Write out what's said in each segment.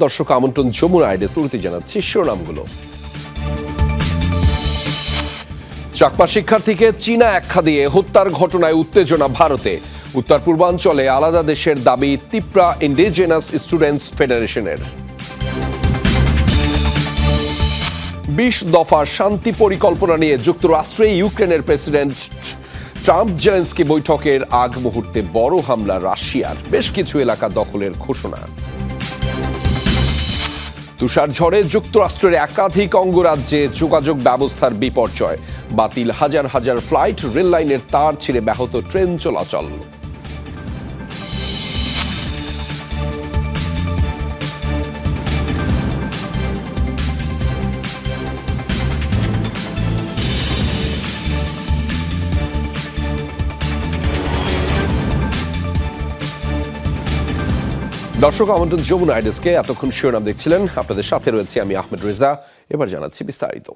দর্শক আমন্ত্রণ যমুনা আইডে শুরুতে জানাচ্ছি শিরোনামগুলো। চাকমা শিক্ষার্থীকে চীনা আখ্যা দিয়ে হত্যার ঘটনায় উত্তেজনা ভারতে। উত্তর পূর্বাঞ্চলে আলাদা দেশের দাবি তিপ্রা ইন্ডিজেনাস স্টুডেন্টস ফেডারেশনের। 20 দফা শান্তি পরিকল্পনা নিয়ে যুক্তরাষ্ট্রে ইউক্রেনের প্রেসিডেন্ট ট্রাম্প জেলেনস্কি বৈঠকের আগ মুহূর্তে বড় হামলা রাশিয়ার, বেশ কিছু এলাকা দখলের ঘোষণা। তুষার ঝড়ে যুক্তরাষ্ট্রের একাধিক অঙ্গরাজ্যে যোগাযোগ ব্যবস্থার বিপর্যয়, বাতিল হাজার হাজার ফ্লাইট, রেল লাইনের তার ছিঁড়ে ব্যাহত ট্রেন চলাচল। দর্শক আমন্ত্রণ যমুনা আইডেসকে। এতক্ষণ শিরোনাম দেখছিলেন, আপনাদের সাথে রয়েছে আমি আহমেদ রেজা। এবার জানাচ্ছি বিস্তারিত।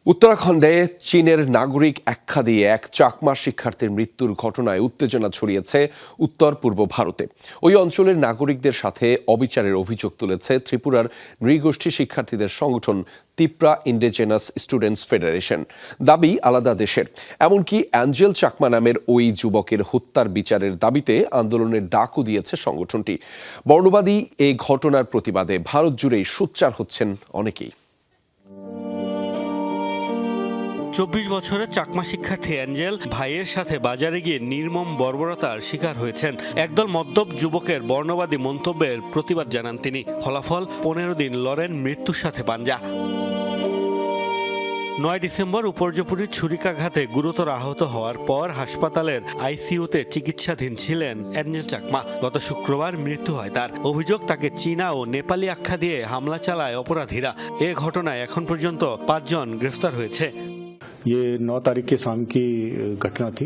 উত্তরাখণ্ডে চীনের নাগরিক আখ্যা দিয়ে এক চাকমা শিক্ষার্থীর মৃত্যুর ঘটনায় উত্তেজনা ছড়িয়েছে উত্তর পূর্ব ভারতে। ওই অঞ্চলের নাগরিকদের সাথে অবিচারের অভিযোগ তুলেছে ত্রিপুরার নৃগোষ্ঠী শিক্ষার্থীদের সংগঠন তিপ্রা ইন্ডিজেনাস স্টুডেন্টস ফেডারেশন। দাবি আলাদা দেশের। এমনকি অ্যাঞ্জেল চাকমা নামের ওই যুবকের হত্যার বিচারের দাবিতে আন্দোলনের ডাকও দিয়েছে সংগঠনটি। বর্ণবাদী এই ঘটনার প্রতিবাদে ভারত জুড়েই সোচ্চার হচ্ছেন অনেকেই। 24 বছরের চাকমা শিক্ষার্থী অ্যাঞ্জেল ভাইয়ের সাথে বাজারে গিয়ে নির্মম বর্বরতার শিকার হয়েছেন। একদল মদ্যপ যুবকের বর্ণবাদী মন্তব্যের প্রতিবাদ জানান তিনি। ফলাফল 15 দিন লড়েন মৃত্যুর সাথে পাঞ্জা। 9 ডিসেম্বর উপর্যুপরি ছুরিকাঘাতে গুরুতর আহত হওয়ার পর হাসপাতালের আইসিইউতে চিকিৎসাধীন ছিলেন অ্যাঞ্জেল চাকমা। গত শুক্রবার মৃত্যু হয় তার। অভিযোগ, তাকে চীনা ও নেপালি আখ্যা দিয়ে হামলা চালায় অপরাধীরা। এ ঘটনায় এখন পর্যন্ত 5 জন গ্রেফতার হয়েছে। ये 9 तारीख के शाम की घटना थी।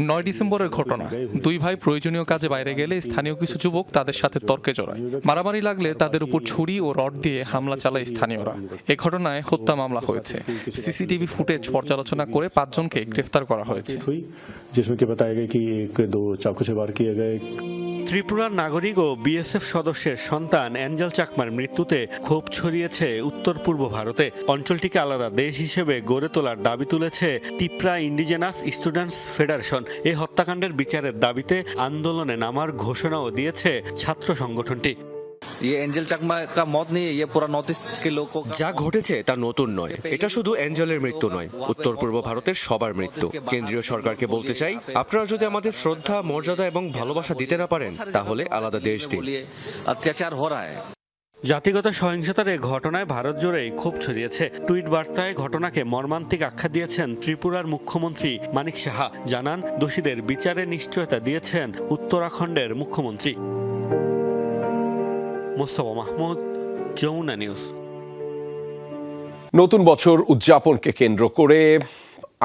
9 ডিসেম্বরের ঘটনা। দুই ভাই প্রয়োজনীয় কাজে বাইরে গেলে স্থানীয় কিছু যুবক তাদের সাথে তর্কে জড়ায়। মারামারি লাগলে তাদের উপর ছুরি ও রড দিয়ে হামলা চালায় স্থানীয়রা। এ ঘটনায় হত্যা মামলা হয়েছে। সিসিটিভি ফুটেজ পর্যালোচনা করে 5 জনকে গ্রেফতার করা হয়েছে। जिसमें कि बताया गया कि 1-2 चाकू से वार किए गए। ত্রিপুরার নাগরিক ও বিএসএফ সদস্যের সন্তান অ্যাঞ্জেল চাকমার মৃত্যুতে ক্ষোভ ছড়িয়েছে উত্তর পূর্ব ভারতে। অঞ্চলটিকে আলাদা দেশ হিসেবে গড়ে তোলার দাবি তুলেছে তিপ্রা ইন্ডিজেনাস স্টুডেন্টস ফেডারেশন। এই হত্যাকাণ্ডের বিচারের দাবিতে আন্দোলনে নামার ঘোষণাও দিয়েছে ছাত্র সংগঠনটি। যা ঘটেছে তা নতুন নয়। এটা শুধু অ্যাঞ্জেলের মৃত্যু নয়, উত্তর পূর্ব ভারতের সবার মৃত্যু। কেন্দ্রীয় সরকারকে বলতে চাই, আপনারা যদি আমাদের শ্রদ্ধা, মর্যাদা এবং ভালোবাসা দিতে না পারেন, তাহলে আলাদা দেশ দিন। জাতিগত সহিংসতার এই ঘটনায় ভারত জুড়েই ক্ষোভ ছড়িয়েছে। টুইট বার্তায় ঘটনাকে মর্মান্তিক আখ্যা দিয়েছেন ত্রিপুরার মুখ্যমন্ত্রী মানিক সাহা। জানান, দোষীদের বিচারের নিশ্চয়তা দিয়েছেন উত্তরাখণ্ডের মুখ্যমন্ত্রী। মোস্তফা মাহমুদ, যমুনা নিউজ। নতুন বছর উদযাপনকে কেন্দ্র করে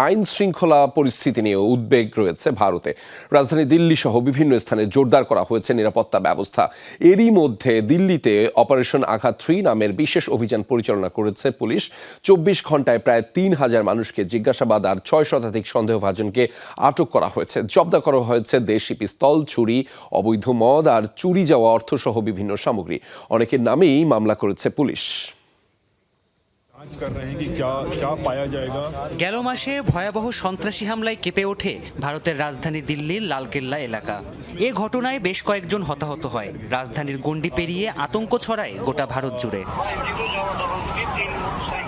আইন শৃঙ্খলা পরিস্থিতি নিয়ে উদ্বেগ রয়েছে ভারতে। রাজধানী দিল্লি সহ বিভিন্ন স্থানে জোরদার করা হয়েছে নিরাপত্তা ব্যবস্থা। এরই মধ্যে দিল্লিতে অপারেশন আঘাত 3 নামের বিশেষ অভিযান পরিচালনা করেছে পুলিশ। 24 ঘন্টায় প্রায় 3000 মানুষকে জিজ্ঞাসাবাদ আর 6 শতাধিক সন্দেহভাজনকে আটক করা হয়েছে। জব্দ করা হয়েছে দেশি পিস্তল, ছুরি, অবৈধ মদ আর চুরি যাওয়া অর্থসহ বিভিন্ন সামগ্রী। অনেকের নামেই মামলা করেছে পুলিশ। গেল মাসে ভয়াবহ সন্ত্রাসী হামলায় কেঁপে ওঠে ভারতের রাজধানী দিল্লির লালকেল্লা এলাকা। এ ঘটনায় বেশ কয়েকজন হতাহত হয়। রাজধানীর গণ্ডি পেরিয়ে আতঙ্ক ছড়ায় গোটা ভারত জুড়ে।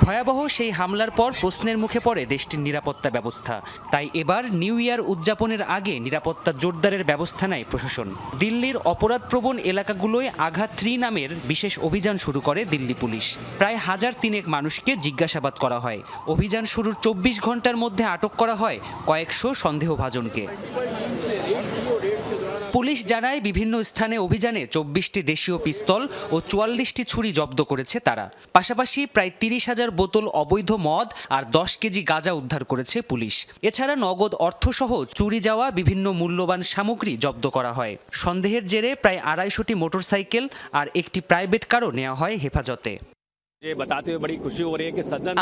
ভয়াবহ সেই হামলার পর প্রশ্নের মুখে পড়ে দেশটির নিরাপত্তা ব্যবস্থা। তাই এবার নিউ ইয়ার উদযাপনের আগে নিরাপত্তা জোরদারের ব্যবস্থা নেয় প্রশাসন। দিল্লির অপরাধপ্রবণ এলাকাগুলোয় আঘাত 3 নামের বিশেষ অভিযান শুরু করে দিল্লি পুলিশ। প্রায় 1003 মানুষকে জিজ্ঞাসাবাদ করা হয়। অভিযান শুরুর 24 ঘন্টার মধ্যে আটক করা হয় কয়েকশো সন্দেহভাজনকে। পুলিশ জানায়, বিভিন্ন স্থানে অভিযানে 24টি দেশীয় পিস্তল ও 44টি ছুরি জব্দ করেছে তারা। পাশাপাশি প্রায় 30,000 বোতল অবৈধ মদ আর 10 কেজি গাঁজা উদ্ধার করেছে পুলিশ। এছাড়া নগদ অর্থসহ চুরি যাওয়া বিভিন্ন মূল্যবান সামগ্রী জব্দ করা হয়। সন্দেহের জেরে প্রায় 250টি মোটরসাইকেল আর একটি প্রাইভেট কারও নেওয়া হয় হেফাজতে।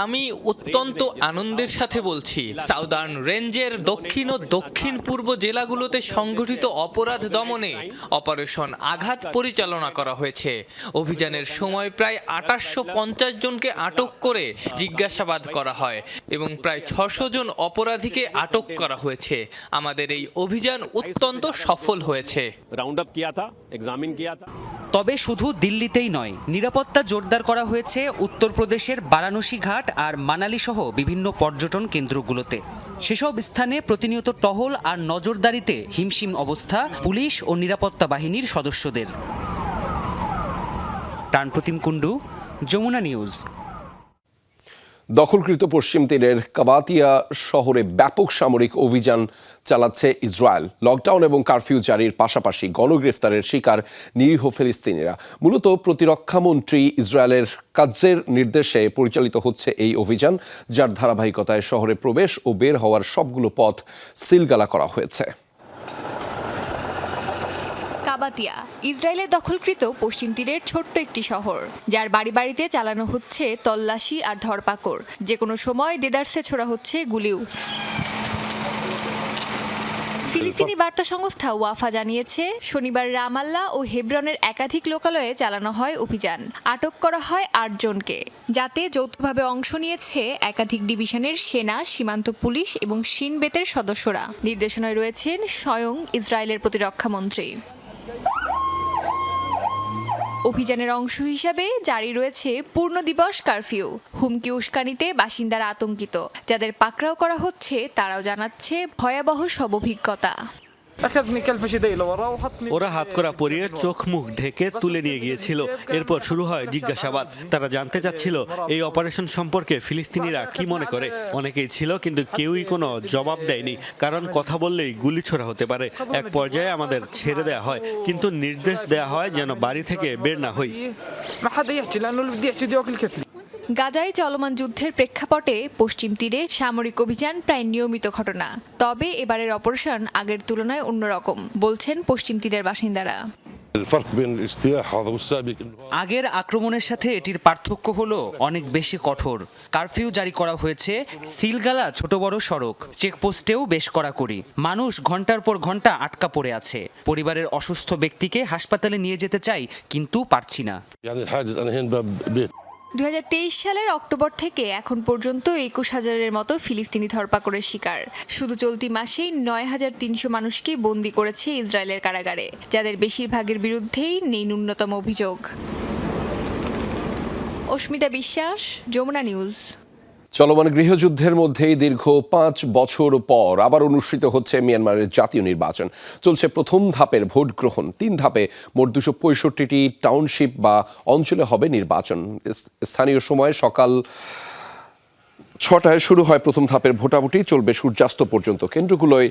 আমি অত্যন্ত আনন্দের সাথে বলছি, সাউদার্ন রেঞ্জের দক্ষিণ ও দক্ষিণ পূর্ব জেলাগুলোতে সংগঠিত অপরাধ দমনে অপারেশন আঘাত পরিচালনা করা হয়েছে। অভিযানের সময় প্রায় 2850 জনকে আটক করে জিজ্ঞাসাবাদ করা হয় এবং প্রায় 600 জন অপরাধীকে আটক করা হয়েছে। আমাদের এই অভিযান অত্যন্ত সফল হয়েছে। তবে শুধু দিল্লিতেই নয়, নিরাপত্তা জোরদার করা হয়েছে উত্তরপ্রদেশের বারাণসী ঘাট আর মানালি সহ বিভিন্ন পর্যটন কেন্দ্রগুলোতে। সেসব স্থানে প্রতিনিয়ত টহল আর নজরদারিতে হিমশিম অবস্থা পুলিশ ও নিরাপত্তা বাহিনীর সদস্যদের। প্রাণপ্রতিম কুণ্ডু, যমুনা নিউজ। দখলকৃত পশ্চিম তীরের কাবাতিয়া শহরে ব্যাপক সামরিক অভিযান চালাচ্ছে ইসরায়েল। লকডাউন এবং কারফিউ জারির পাশাপাশি গণগ্রেফতারের শিকার নিরীহ ফিলিস্তিনিরা। মূলত প্রতিরক্ষামন্ত্রী ইসরায়েলের কাজের নির্দেশে পরিচালিত হচ্ছে এই অভিযান, যার ধারাবাহিকতায় শহরে প্রবেশ ও বের হওয়ার সবগুলো পথ সিলগালা করা হয়েছে। কাবাতিয়া ইসরায়েলের দখলকৃত পশ্চিম তীরের ছোট্ট একটি শহর, যার বাড়ি বাড়িতে চালানো হচ্ছে তল্লাশি আর ধরপাকড়। যে কোনো সময় দেদারসে ছোড়া হচ্ছে গুলিও। ফিলিস্তিনি বার্তা সংস্থা ওয়াফা জানিয়েছে, শনিবার রামাল্লা ও হেব্রনের একাধিক লোকালয়ে চালানো হয় অভিযান। আটক করা হয় 8 জনকে, যাতে যৌথভাবে অংশ নিয়েছে একাধিক ডিভিশনের সেনা, সীমান্ত পুলিশ এবং শিন বেতের সদস্যরা। নির্দেশনায় রয়েছেন স্বয়ং ইসরায়েলের প্রতিরক্ষামন্ত্রী। অভিযানের অংশ হিসাবে জারি রয়েছে পূর্ণ দিবস কারফিউ। হুমকি উস্কানিতে বাসিন্দারা আতঙ্কিত। যাদের পাকড়াও করা হচ্ছে তারাও জানাচ্ছে ভয়াবহ সব অভিজ্ঞতা। ওরা হাতকড়া পরিয়ে চোখ মুখ ঢেকে তুলে নিয়ে গিয়েছিল। এরপর শুরু হয় জিজ্ঞাসাবাদ। তারা জানতে চাচ্ছিল এই অপারেশন সম্পর্কে ফিলিস্তিনিরা কি মনে করে। অনেকেই ছিল, কিন্তু কেউই কোনো জবাব দেয়নি, কারণ কথা বললেই গুলি ছোড়া হতে পারে। এক পর্যায়ে আমাদের ছেড়ে দেয়া হয়, কিন্তু নির্দেশ দেয়া হয় যেন বাড়ি থেকে বের না হই। গাজায় চলমান যুদ্ধের প্রেক্ষাপটে পশ্চিম তীরে সামরিক অভিযান প্রায় নিয়মিত ঘটনা। তবে এবারের অপারেশন আগের তুলনায় অন্যরকম, বলছেন পশ্চিম তীরের বাসিন্দারা। আগের আক্রমণের সাথে এটির পার্থক্য হলো অনেক বেশি কঠোর। কারফিউ জারি করা হয়েছে, সিলগালা ছোট বড় সড়ক, চেকপোস্টেও বেশ কড়াকড়ি। মানুষ ঘন্টার পর ঘন্টা আটকা পড়ে আছে। পরিবারের অসুস্থ ব্যক্তিকে হাসপাতালে নিয়ে যেতে চাই, কিন্তু পারছি না। 2023 সালের অক্টোবর থেকে এখন পর্যন্ত 21,000-এর মতো ফিলিস্তিনি ধরপাকড়ের শিকার। শুধু চলতি মাসেই 9,300 মানুষকে বন্দী করেছে ইসরায়েলের কারাগারে, যাদের বেশিরভাগের বিরুদ্ধেই নেই ন্যূনতম অভিযোগ। অস্মিতা বিশ্বাস, যমুনা নিউজ। চলমান গৃহযুদ্ধের মধ্যেই দীর্ঘ 5 বছর পর আবার অনুষ্ঠিত হচ্ছে মিয়ানমারের জাতীয় নির্বাচন। চলছে প্রথম ধাপের ভোট গ্রহণ। 3 ধাপে মোট 265টি টাউনশিপ বা অঞ্চলে হবে নির্বাচন। স্থানীয় সময় সকাল 6টায় শুরু হয় প্রথম ধাপের ভোটাভুটি, চলবে সূর্যাস্ত পর্যন্ত। কেন্দ্রগুলোয়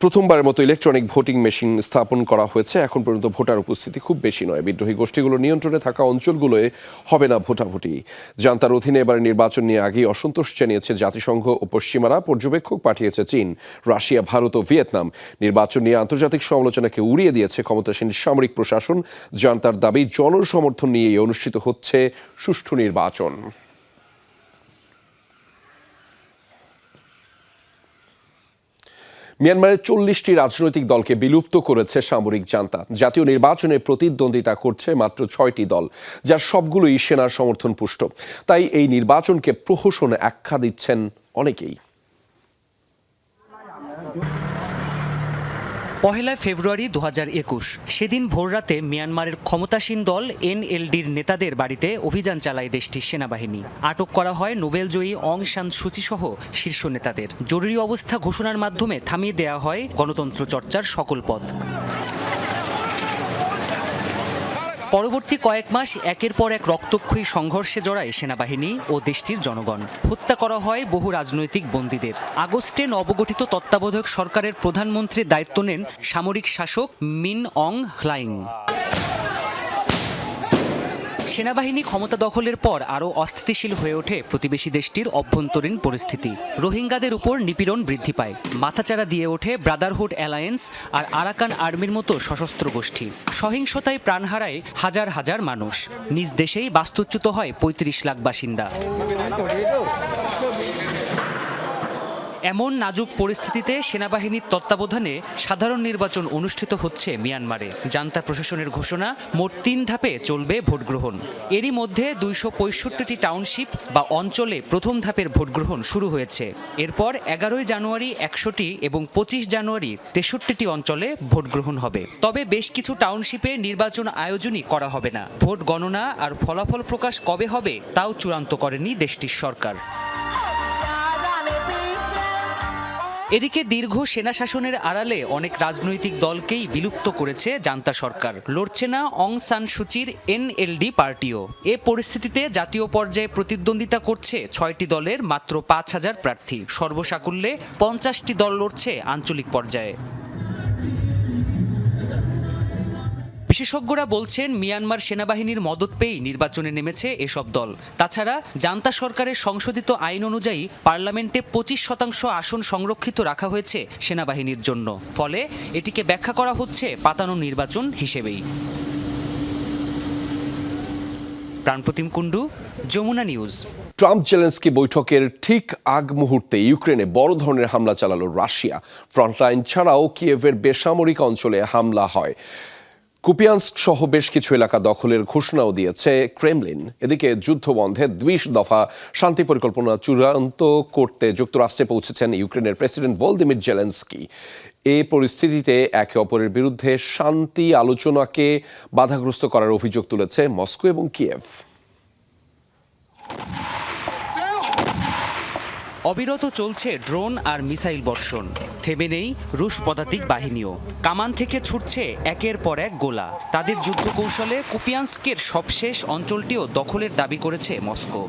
প্রথমবারের মতো ইলেকট্রনিক ভোটিং মেশিন স্থাপন করা হয়েছে। এখন পর্যন্ত ভোটার উপস্থিতি খুব বেশি নয়। বিদ্রোহী গোষ্ঠীগুলোর নিয়ন্ত্রণে থাকা অঞ্চলগুলোয় হবে না ভোটাভুটি। জান্তার অধীনে এবার নির্বাচন নিয়ে আগেই অসন্তোষ জানিয়েছে জাতিসংঘ ও পশ্চিমারা। পর্যবেক্ষক পাঠিয়েছে চীন, রাশিয়া, ভারত ও ভিয়েতনাম। নির্বাচন নিয়ে আন্তর্জাতিক সমালোচনাকে উড়িয়ে দিয়েছে ক্ষমতাসীন সামরিক প্রশাসন। জান্তার দাবি, জনসমর্থন নিয়েই অনুষ্ঠিত হচ্ছে সুষ্ঠু নির্বাচন। মিয়ানমারের 40টি রাজনৈতিক দলকে বিলুপ্ত করেছে সামরিক জান্তা। জাতীয় নির্বাচনে প্রতিদ্বন্দ্বিতা করছে মাত্র 6টি দল, যার সবগুলোই সেনার সমর্থন পুষ্ট। তাই এই নির্বাচনকে প্রহসন আখ্যা দিচ্ছেন অনেকেই। 1 ফেব্রুয়ারি 2021 সেদিন ভোররাতে মিয়ানমারের ক্ষমতাসীন দল এনএলডির নেতাদের বাড়িতে অভিযান চালায় দেশটির সেনাবাহিনী। আটক করা হয় নোবেলজয়ী অং সান সুচি সহ শীর্ষ নেতাদের। জরুরি অবস্থা ঘোষণার মাধ্যমে থামিয়ে দেয়া হয় গণতন্ত্র চর্চার সকল পথ। পরবর্তী কয়েক মাস একের পর এক রক্তক্ষয়ী সংঘর্ষে জড়ায় সেনাবাহিনী ও দেশটির জনগণ। হত্যা করা হয় বহু রাজনৈতিক বন্দীদের। আগস্টে নবগঠিত তত্ত্বাবধায়ক সরকারের প্রধানমন্ত্রীর দায়িত্ব নেন সামরিক শাসক মিন অং হ্লাইং। সেনাবাহিনী ক্ষমতা দখলের পর আরও অস্থিতিশীল হয়ে ওঠে প্রতিবেশী দেশটির অভ্যন্তরীণ পরিস্থিতি। রোহিঙ্গাদের উপর নিপীড়ন বৃদ্ধি পায়, মাথাচাড়া দিয়ে ওঠে ব্রাদারহুড অ্যালায়েন্স আর আরাকান আর্মির মতো সশস্ত্র গোষ্ঠী। সহিংসতায় প্রাণ হারায় হাজার হাজার মানুষ, নিজ দেশেই বাস্তুচ্যুত হয় ৩৫ লাখ বাসিন্দা। এমন নাজুক পরিস্থিতিতে সেনাবাহিনীর তত্ত্বাবধানে সাধারণ নির্বাচন অনুষ্ঠিত হচ্ছে মিয়ানমারে। জান্তা প্রশাসনের ঘোষণা, মোট ৩ ধাপে চলবে ভোটগ্রহণ। এরই মধ্যে ২৬৫টি টাউনশিপ বা অঞ্চলে প্রথম ধাপের ভোটগ্রহণ শুরু হয়েছে। এরপর ১১ই জানুয়ারি ১০০টি এবং ২৫ জানুয়ারি ৬৩টি অঞ্চলে ভোটগ্রহণ হবে। তবে বেশ কিছু টাউনশিপে নির্বাচন আয়োজনই করা হবে না। ভোট গণনা আর ফলাফল প্রকাশ কবে হবে তাও চূড়ান্ত করেনি দেশটির সরকার। এদিকে দীর্ঘ সেনা শাসনের আড়ালে অনেক রাজনৈতিক দলকেই বিলুপ্ত করেছে জান্তা সরকার। লড়ছে না অং সান সুচির এনএলডি পার্টিও। এ পরিস্থিতিতে জাতীয় পর্যায়ে প্রতিদ্বন্দ্বিতা করছে ৬টি দলের মাত্র ৫,০০০ প্রার্থী। সর্বসাকুল্যে ৫০টি দল লড়ছে আঞ্চলিক পর্যায়ে। বিশেষজ্ঞরা বলছেন, মিয়ানমার সেনাবাহিনীর মদত পেয়েই নির্বাচনে নেমেছে এসব দল। তাছাড়া জান্তা সরকারের সংশোধিত আইন অনুযায়ী পার্লামেন্টে ২৫% আসন সংরক্ষিত রাখা হয়েছে সেনাবাহিনীর জন্য। ফলে এটিকে ব্যাখ্যা করা হচ্ছে পাতানো নির্বাচন হিসেবেই। Pranpratim Kundu, Jamuna news. Trump Zelensky বৈঠকের ঠিক আগ মুহূর্তে ইউক্রেনে বড় ধরনের হামলা চালালো রাশিয়া। ফ্রন্টলাইন ছাড়াও কিয়েভের বেসামরিক অঞ্চলে হামলা হয়। কুপিয়ানস্ক সহ বেশ কিছু এলাকা দখলের ঘোষণাও দিয়েছে ক্রেমলিন। এদিকে যুদ্ধবন্ধে ২০ দফা শান্তি পরিকল্পনা চূড়ান্ত করতে যুক্তরাষ্ট্রে পৌঁছেছেন ইউক্রেনের প্রেসিডেন্ট ভলোদিমির জেলেনস্কি। এই পরিস্থিতিতে একে অপরের বিরুদ্ধে শান্তি আলোচনাকে বাধাগ্রস্ত করার অভিযোগ তুলেছে মস্কো এবং কিয়েভ। অবিরত চলছে ড্রোন আর মিসাইল বর্ষণ, থেমে নেই রুশ পদাতিক বাহিনীও। কামান থেকে ছুটছে একের পর এক গোলা। তাদের যুদ্ধ কৌশলে কুপিয়ানস্কের সবশেষ অঞ্চলটিও দখলের দাবি করেছে মস্কো।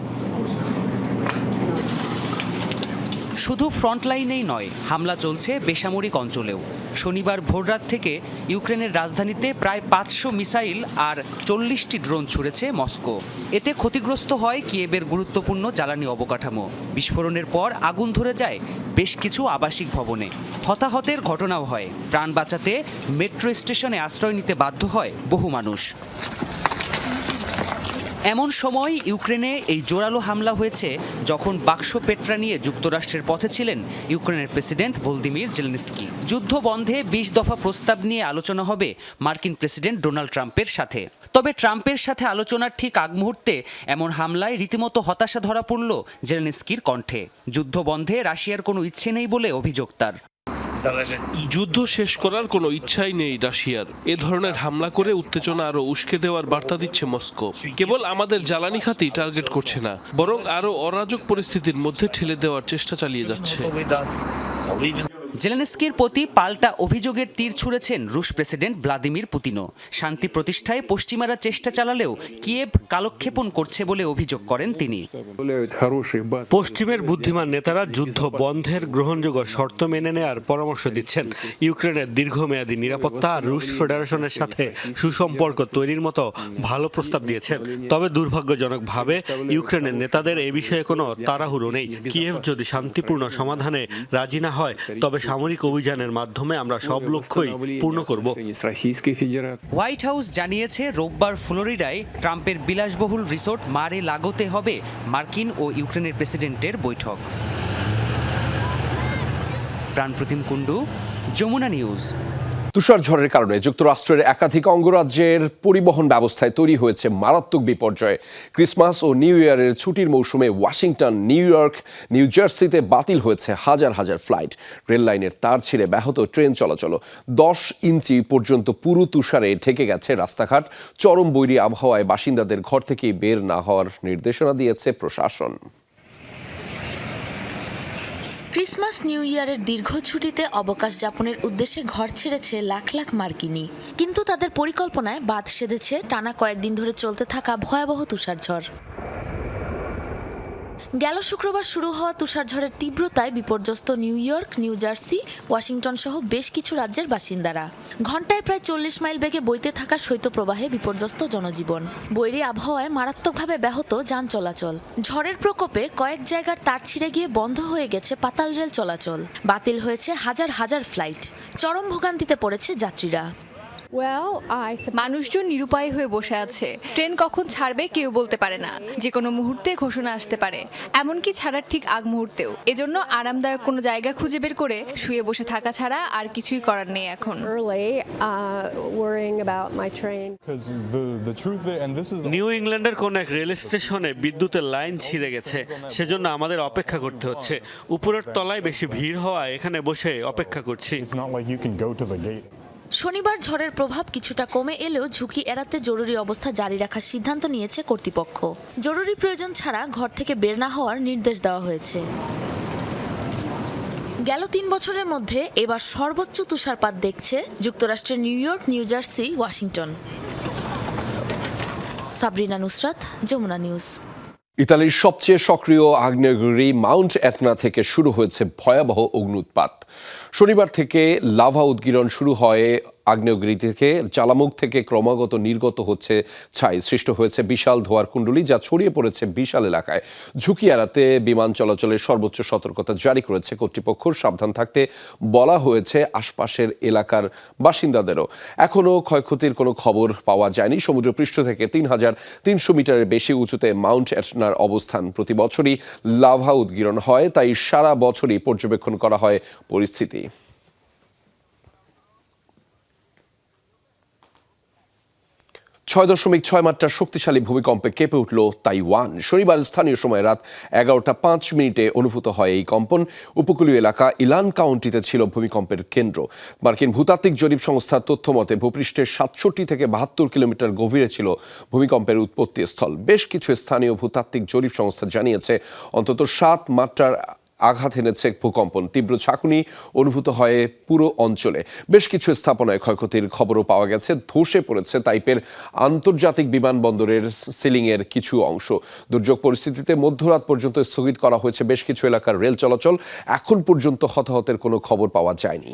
শুধু ফ্রন্টলাইনেই নয়, হামলা চলছে বেসামরিক অঞ্চলেও। শনিবার ভোররাত থেকে ইউক্রেনের রাজধানীতে প্রায় ৫০০ মিসাইল আর ৪০টি ড্রোন ছুড়েছে মস্কো। এতে ক্ষতিগ্রস্ত হয় কিয়েভের গুরুত্বপূর্ণ জ্বালানি অবকাঠামো। বিস্ফোরণের পর আগুন ধরে যায় বেশ কিছু আবাসিক ভবনে। হতাহতের ঘটনাও হয়। প্রাণ বাঁচাতে মেট্রো স্টেশনে আশ্রয় নিতে বাধ্য হয় বহু মানুষ। এমন সময় ইউক্রেনে এই জোরালো হামলা হয়েছে যখন বাক্স পেট্রা নিয়ে যুক্তরাষ্ট্রের পথে ছিলেন ইউক্রেনের প্রেসিডেন্ট ভলোদিমির জেলেনস্কি। যুদ্ধ বন্ধে ২০ দফা প্রস্তাব নিয়ে আলোচনা হবে মার্কিন প্রেসিডেন্ট ডোনাল্ড ট্রাম্পের সাথে। তবে ট্রাম্পের সাথে আলোচনার ঠিক আগ মুহূর্তে এমন হামলায় রীতিমতো হতাশা ধরা পড়ল জেলেনস্কির কণ্ঠে। যুদ্ধ বন্ধে রাশিয়ার কোনো ইচ্ছে নেই বলে অভিযোগ তার। যুদ্ধ শেষ করার কোনো ইচ্ছাই নেই রাশিয়ার। এ ধরনের হামলা করে উত্তেজনা আরো উস্কে দেওয়ার বার্তা দিচ্ছে মস্কো। কেবল আমাদের জ্বালানি খাতই টার্গেট করছে না, বরং আরো অরাজক পরিস্থিতির মধ্যে ঠেলে দেওয়ার চেষ্টা চালিয়ে যাচ্ছে। জেলেনস্কির প্রতি পাল্টা অভিযোগের তীর ছুঁড়েছেন রুশ প্রেসিডেন্ট ভ্লাদিমির পুতিনও। শান্তি প্রতিষ্ঠায় পশ্চিমারা চেষ্টা চালালেও কিয়েভ কালক্ষেপণ করছে বলে অভিযোগ করেন তিনি। পশ্চিমের বুদ্ধিমান নেতারা যুদ্ধ বন্ধের গ্রহণযোগ্য শর্ত মেনে নেয়ার পরামর্শ দিচ্ছেন। ইউক্রেনের দীর্ঘমেয়াদী নিরাপত্তা আর রুশ ফেডারেশনের সাথে সুসম্পর্ক তৈরির মতো ভালো প্রস্তাব দিয়েছেন। তবে দুর্ভাগ্যজনকভাবে ইউক্রেনের নেতাদের এ বিষয়ে কোনো তাড়াহুড়ো নেই। কিয়েভ যদি শান্তিপূর্ণ সমাধানে রাজি না হয়, তবে সামরিক অভিযানের মাধ্যমে আমরা সব লক্ষ্যই পূর্ণ করব। হোয়াইট হাউস জানিয়েছে, রোববার ফ্লোরিডায় ট্রাম্পের বিলাসবহুল রিসোর্ট মারে লাগোতে হবে মার্কিন ও ইউক্রেনের প্রেসিডেন্টের বৈঠক। প্রাণপ্রতিম কুণ্ডু, যমুনা নিউজ। তুষার ঝড়ের কারণে যুক্তরাষ্ট্রের একাধিক অঙ্গরাজ্যের পরিবহন ব্যবস্থায় তৈরি হয়েছে মারাত্মক বিপর্যয়। ক্রিসমাস ও নিউ ইয়ারের ছুটির মৌসুমে ওয়াশিংটন, নিউ ইয়র্ক, নিউ জার্সিতে বাতিল হয়েছে হাজার হাজার ফ্লাইট। রেল লাইনের তার ছিঁড়ে ব্যাহত ট্রেন চলাচল। 10 ইঞ্চি পর্যন্ত পুরো তুষারে ঢেকে গেছে রাস্তাঘাট। চরম বৈরী আবহাওয়ায় বাসিন্দাদের ঘর থেকে বের না হওয়ার নির্দেশনা দিয়েছে প্রশাসন। ক্রিসমাস নিউ ইয়ারের দীর্ঘ ছুটিতে অবকাশ যাপনের উদ্দেশ্যে ঘর ছেড়েছে লাখ লাখ মার্কিনী। কিন্তু তাদের পরিকল্পনায় বাদ সেধেছে টানা কয়েকদিন ধরে চলতে থাকা ভয়াবহ তুষারঝড়। গেল শুক্রবার শুরু হওয়া তুষারঝড়ের তীব্রতায় বিপর্যস্ত new York, New Jersey, Washington সহ বেশ কিছু রাজ্যের বাসিন্দারা। ঘন্টায় প্রায় 40 মাইল বেগে বইতে থাকা শৈত্যপ্রবাহে বিপর্যস্ত জনজীবন। বৈরী আবহাওয়ায় মারাত্মকভাবে ব্যাহত যান চলাচল। ঝড়ের প্রকোপে কয়েক জায়গার তার ছিঁড়ে গিয়ে বন্ধ হয়ে গেছে পাতাল রেল চলাচল। বাতিল হয়েছে হাজার হাজার ফ্লাইট। চরম ভোগান্তিতে পড়েছে যাত্রীরা। মানুষজন নিরুপায় হয়ে বসে আছে। ট্রেন কখন ছাড়বে কেউ বলতে পারে না। যে কোনো মুহূর্তে ঘোষণা আসতে পারে, এমনকি ছাড়ার ঠিক আগ মুহূর্তেও। এজন্য আরামদায়ক কোনো জায়গা খুঁজে বের করে শুয়ে বসে থাকা ছাড়া আর কিছুই করার নেই এখন। নিউ ইংল্যান্ডের কোন এক রেল স্টেশনে বিদ্যুতের লাইন ছিঁড়ে গেছে, সেজন্য আমাদের অপেক্ষা করতে হচ্ছে। উপরের তলায় বেশি ভিড় হওয়ায় এখানে বসে অপেক্ষা করছি। শনিবার ঝড়ের প্রভাব কিছুটা কমে এলেও ঝুঁকি এড়াতে জরুরি অবস্থা জারি রাখার সিদ্ধান্ত নিয়েছে কর্তৃপক্ষ। জরুরি প্রয়োজন ছাড়া ঘর থেকে বের না হওয়ার নির্দেশ দেওয়া হয়েছে। গেল 3 বছরের মধ্যে এবার সর্বোচ্চ তুষারপাত দেখছে যুক্তরাষ্ট্রের New York, New Jersey, Washington. Sabrina Nusrat, Jamuna news. ইতালির সবচেয়ে সক্রিয় আগ্নেয়গিরি মাউন্ট এটনা থেকে শুরু হয়েছে ভয়াবহ অগ্ন্যুৎপাত। শনিবার থেকে লাভা উদগীরণ শুরু হয়। আগ্নেয়গিরি থেকে জ্বালামুখ থেকে ক্রমাগত নির্গত হচ্ছে ছাই। সৃষ্ট হয়েছে বিশাল ধোঁয়ার কুণ্ডলী, যা ছড়িয়ে পড়েছে বিশাল এলাকায়। ঝুঁকি এড়াতে বিমান চলাচলের সর্বোচ্চ সতর্কতা জারি করেছে কর্তৃপক্ষ। সাবধান থাকতে বলা হয়েছে আশপাশের এলাকার বাসিন্দাদেরও। এখনও ক্ষয়ক্ষতির কোনো খবর পাওয়া যায়নি। সমুদ্রপৃষ্ঠ থেকে ৩,৩০০ মিটারের বেশি উঁচুতে মাউন্ট এটনার অবস্থান। প্রতি বছরই লাভা উদগীরণ হয়, তাই সারা বছরই পর্যবেক্ষণ করা হয় পরিস্থিতি। 6.6 মাত্রার শক্তিশালী ভূমিকম্পে কেঁপে উঠল তাইওয়ান। শনিবার স্থানীয় সময় রাত 11:05 অনুভূত হয় এই কম্পন। উপকূলীয় এলাকা ইলান কাউন্টিতে ছিল ভূমিকম্পের কেন্দ্র। মার্কিন ভূতাত্ত্বিক জরিপ সংস্থার তথ্য মতে ভূপৃষ্ঠের 67 থেকে 72 কিলোমিটার গভীরে ছিল ভূমিকম্পের উৎপত্তি স্থল। বেশ কিছু স্থানীয় ভূতাত্ত্বিক জরিপ সংস্থা জানিয়েছে অন্তত 7 মাত্রার আঘাত এনেছে ভূকম্পন। তীব্র ঝাঁকুনি অনুভূত হয় পুরো অঞ্চলে। বেশ কিছু স্থাপনায় ক্ষয়ক্ষতির খবরও পাওয়া গেছে। ধসে পড়েছে তাইপের আন্তর্জাতিক বিমানবন্দরের সিলিংয়ের কিছু অংশ। দুর্যোগ পরিস্থিতিতে মধ্যরাত পর্যন্ত স্থগিত করা হয়েছে বেশ কিছু এলাকার রেল চলাচল। এখন পর্যন্ত হতাহতের কোনো খবর পাওয়া যায়নি।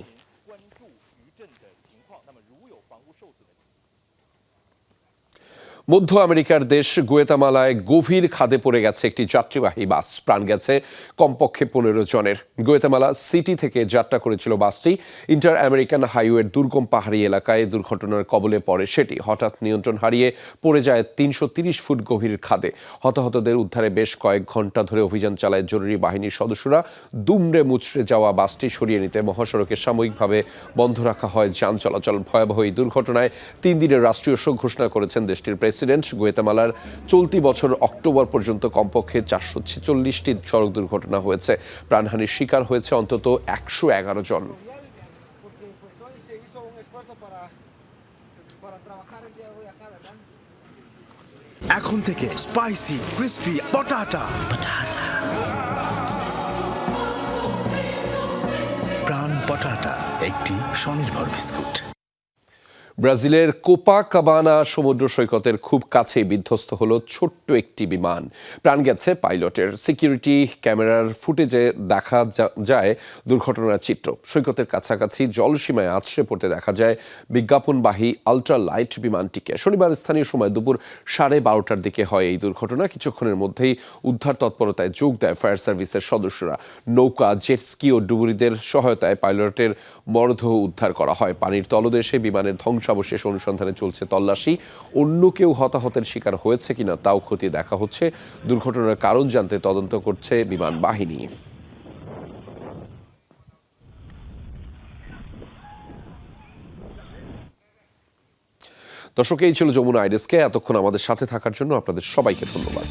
মধ্য আমেরিকার দেশ গুয়েতামালায় গভীর খাদে পড়ে গেছে একটি যাত্রীবাহী বাস। প্রাণ গেছে কমপক্ষে 15 জনের। গুয়েতামালা সিটি থেকে যাত্রা করেছিল বাসটি। ইন্টার আমেরিকান হাইওয়ের দুর্গম পাহাড়ি এলাকায় দুর্ঘটনার কবলে পড়ে সেটি। হঠাৎ নিয়ন্ত্রণ হারিয়ে পড়ে যায় 330 ফুট গভীর খাদে। হতাহতদের উদ্ধারে বেশ কয়েক ঘন্টা ধরে অভিযান চালায় জরুরি বাহিনীর সদস্যরা। দুমড়ে মুচড়ে যাওয়া বাসটি সরিয়ে নিতে মহাসড়কে সাময়িকভাবে বন্ধ রাখা হয় যান চলাচল। ভয়াবহ এই দুর্ঘটনায় 3 দিনের রাষ্ট্রীয় শোক ঘোষণা করেছেন দেশটির প্রেসিডেন্ট। গুয়েতামালার চলতি বছর অক্টোবর পর্যন্ত কমপক্ষে 446টি সড়ক দুর্ঘটনা হয়েছে। প্রাণহানির শিকার হয়েছে অন্তত 111 জন। এখন থেকে স্পাইসি ক্রিস্পি পটাটা প্রাণ পটাটা একটি স্বনির্ভর বিস্কুট। ব্রাজিলের কোপাকাবানা সমুদ্র সৈকতের খুব কাছেই বিধ্বস্ত হলো ছোট্ট একটি বিমান। প্রাণ গেছে পাইলটের। সিকিউরিটি ক্যামেরার ফুটেজে দেখা যায় দুর্ঘটনার চিত্র। সৈকতের কাছাকাছি জলসীমায় আছড়ে পড়তে দেখা যায় বিজ্ঞাপনবাহী আল্ট্রা লাইট বিমানটিকে। শনিবার স্থানীয় সময় দুপুর 12:30টার দিকে হয় এই দুর্ঘটনা। কিছুক্ষণের মধ্যেই উদ্ধার তৎপরতায় যোগ দেয় ফায়ার সার্ভিসের সদস্যরা। নৌকা, জেটস্কি ও ডুবুরিদের সহায়তায় পাইলটের মরদেহ উদ্ধার করা হয়। পানির তলদেশে বিমানের ধ্বংসাবশেষ অনুসন্ধানে চলছে তল্লাশি। অন্য কেউ হতাহতের শিকার হয়েছে কিনা তাও খতিয়ে দেখা হচ্ছে। দুর্ঘটনার কারণ জানতে তদন্ত করছে বিমান বাহিনী। দর্শক, এই ছিল যমুনা আইডেস্কে। এতক্ষণ আমাদের সাথে থাকার জন্য আপনাদের সবাইকে ধন্যবাদ।